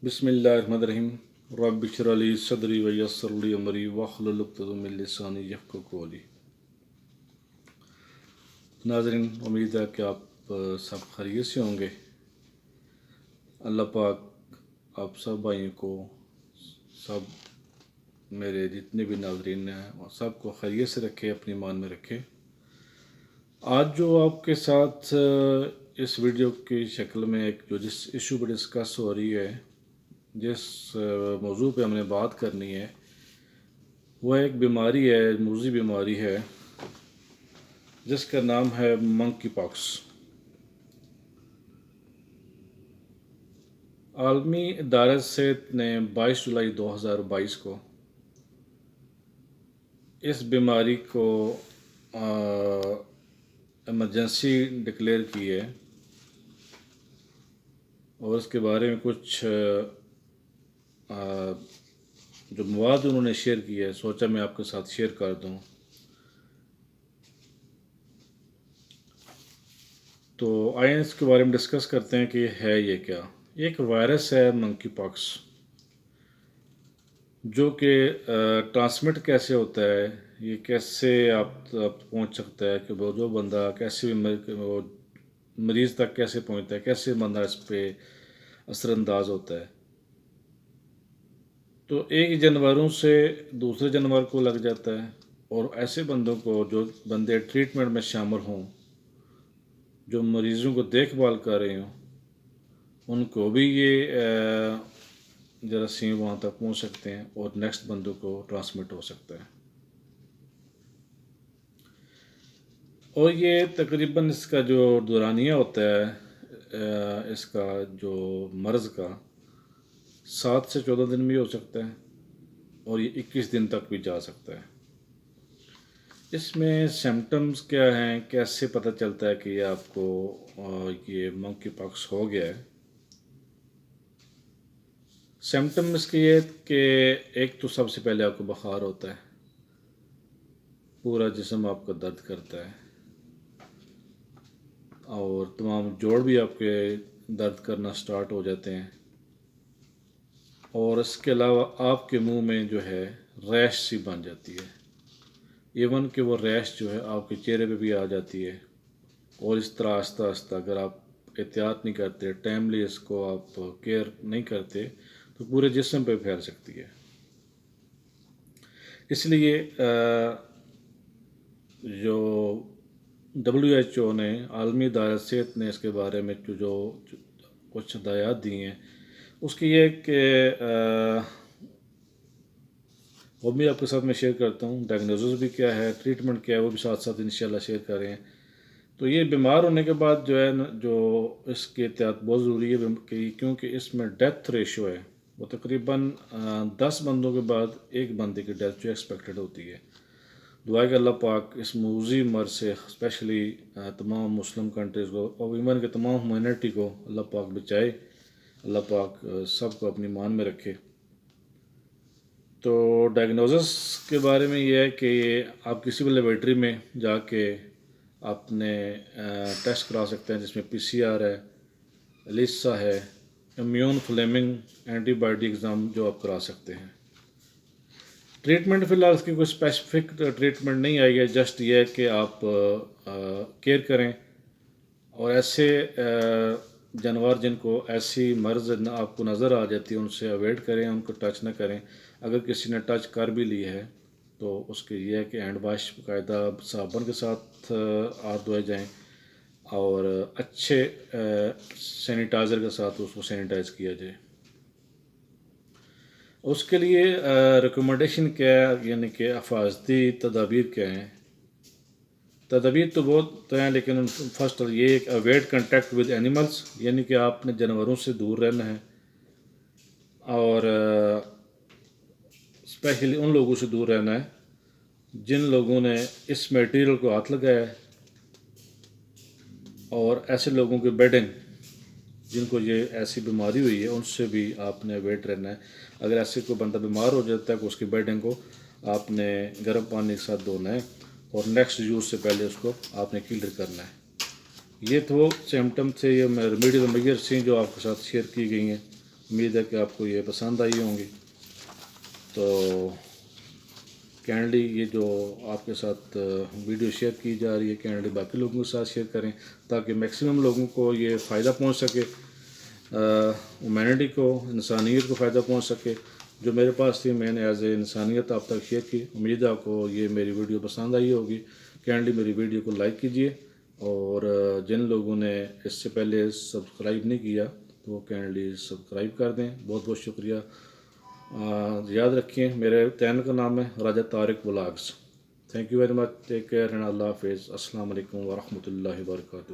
बिस्मिल्लाहिर्रहमानिर्रहीम रब्बि इश्रह ली सदरी व यस्सिर ली अमरी वहलुल उक़दतम मिन लिसानी यफ़क़हू क़ौली। नाज़रीन, उम्मीद है कि आप सब खैरियत से होंगे। अल्लाह पाक आप सब भाइयों को, सब मेरे जितने भी नाज़रीन हैं और सबको खैरियत से रखे, अपनी ईमान में रखे। आज जो आपके साथ इस वीडियो की शक्ल में एक जो जिस इशू पर डिस्कस हो रही है, जिस मौजू पे हमने बात करनी है, वह एक बीमारी है, मूजी बीमारी है, जिसका नाम है मंकी पॉक्स। आलमी इदारा सेहत ने 22 जुलाई 2022 को इस बीमारी को इमरजेंसी डिक्लेयर की है और इसके बारे में कुछ जो मवाद उन्होंने शेयर किया है, सोचा मैं आपके साथ शेयर कर दूं। तो आइए इसके बारे में डिस्कस करते हैं कि है ये क्या। ये एक वायरस है मंकी पॉक्स, जो कि ट्रांसमिट कैसे होता है, ये कैसे आप पहुंच सकता है कि वो जो बंदा कैसे भी वो मरीज़ तक कैसे पहुंचता है, कैसे बंदा इस पर असरअंदाज होता है। तो एक जानवरों से दूसरे जानवर को लग जाता है और ऐसे बंदों को, जो बंदे ट्रीटमेंट में शामिल हों, जो मरीज़ों को देखभाल कर रहे हों, उनको भी ये जरासीम वहाँ तक पहुँच सकते हैं और नेक्स्ट बंदों को ट्रांसमिट हो सकता है। और ये तकरीबन इसका जो दौरानिया होता है, इसका जो मर्ज़ का 7 से 14 दिन भी हो सकता है और ये 21 दिन तक भी जा सकता है। इसमें सिम्टम्स क्या हैं, कैसे पता चलता है कि आपको ये मंकी पॉक्स हो गया है। सिम्टम इसके ये कि एक तो सबसे पहले आपको बुखार होता है, पूरा जिस्म आपका दर्द करता है और तमाम जोड़ भी आपके दर्द करना स्टार्ट हो जाते हैं। और इसके अलावा आपके मुंह में जो है रैश सी बन जाती है, इवन कि वो रैश जो है आपके चेहरे पे भी आ जाती है। और इस तरह आहिस्ता आहिस्ता अगर आप एहतियात नहीं करते, टाइमली इसको आप केयर नहीं करते, तो पूरे जिस्म पे फैल सकती है। इसलिए जो WHO ने, आलमी इदारा सेहत ने इसके बारे में जो कुछ हदायत दी हैं, उसकी ये कि वो भी आपके साथ मैं शेयर करता हूँ। डायग्नोसिस भी क्या है, ट्रीटमेंट क्या है, वो भी साथ साथ इंशाल्लाह शेयर कर रहे हैं। तो ये बीमार होने के बाद जो है न, जो इसकी एहतियात बहुत ज़रूरी है क्योंकि इसमें डेथ रेशो है, वो तकरीबन 10 बंदों के बाद एक बंदे की डेथ जो एक्सपेक्टेड होती है। दुआ कि अल्लाह पाक इस मूजी मर्ज से स्पेशली तमाम मुस्लिम कंट्रीज़ को और इवन के तमाम ह्यूमैनिटी को अल्लाह पाक बचाए, अल्लाह पाक सबको अपनी मान में रखे। तो डायग्नोसिस के बारे में ये है कि आप किसी भी लेबॉरेटरी में जाके आपने टेस्ट करा सकते हैं, जिसमें PCR है, एलिसा है, इम्यून फ्लेमिंग एंटीबॉडी एग्ज़ाम जो आप करा सकते हैं। ट्रीटमेंट फ़िलहाल इसकी कोई स्पेसिफिक ट्रीटमेंट नहीं आई है, जस्ट ये है कि आप केयर करें और ऐसे जानवर जिनको ऐसी मर्ज़ आपको नज़र आ जाती है उनसे अवॉइड करें, उनको टच ना करें। अगर किसी ने टच कर भी ली है तो उसके ये है कि हैंड वाश बाकायदा साबुन के साथ हाथ धोए जाएँ और अच्छे सैनिटाइज़र के साथ उसको सैनिटाइज़ किया जाए। उसके लिए रिकमेंडेशन क्या है, यानी कि हिफाजती तदाबीर क्या हैं। तदाबीर तो बहुत हैं, लेकिन फर्स्ट ये एक अवॉइड कंटेक्ट विद एनिमल्स, यानी कि आपने जानवरों से दूर रहना है और स्पेशली उन लोगों से दूर रहना है जिन लोगों ने इस मटेरियल को हाथ लगाया है और ऐसे लोगों के बेडिंग जिनको ये ऐसी बीमारी हुई है उनसे भी आपने अवॉइड रहना है। अगर ऐसे कोई बंदा बीमार हो जाता है तो उसकी बेडिंग को आपने गर्म पानी के साथ धोना है और नेक्स्ट यूज़ से पहले उसको आपने क्लियर करना है। ये तो सिम्टम थे, ये रेमेडियल मेजर्स थी जो आपके साथ शेयर की गई हैं। امید ہے کہ آپ کو یہ پسند آئی ہوں گی. تو کینڈلی یہ جو آپ کے ساتھ ویڈیو شیئر کی جا رہی ہے کینڈلی باقی لوگوں کے ساتھ شیئر کریں تاکہ میکسیمم لوگوں کو یہ فائدہ پہنچ سکے، ہیومینٹی کو، انسانیت کو فائدہ پہنچ سکے. جو میرے پاس تھی میں نے ایز اے انسانیت آپ تک شیئر کی. امید ہے آپ کو یہ میری ویڈیو پسند آئی ہوگی. کینڈلی میری ویڈیو کو لائک کیجیے، اور جن لوگوں نے اس سے پہلے سبسکرائب نہیں کیا تو وہ کینڈلی سبسکرائب کر دیں. بہت بہت شکریہ. یاد رکھیں میرے چینل کا نام ہے Raja Tariq vlogs. Thank you very much. Take care and اللہ حافظ. السلام علیکم ورحمۃ اللہ وبرکاتہ.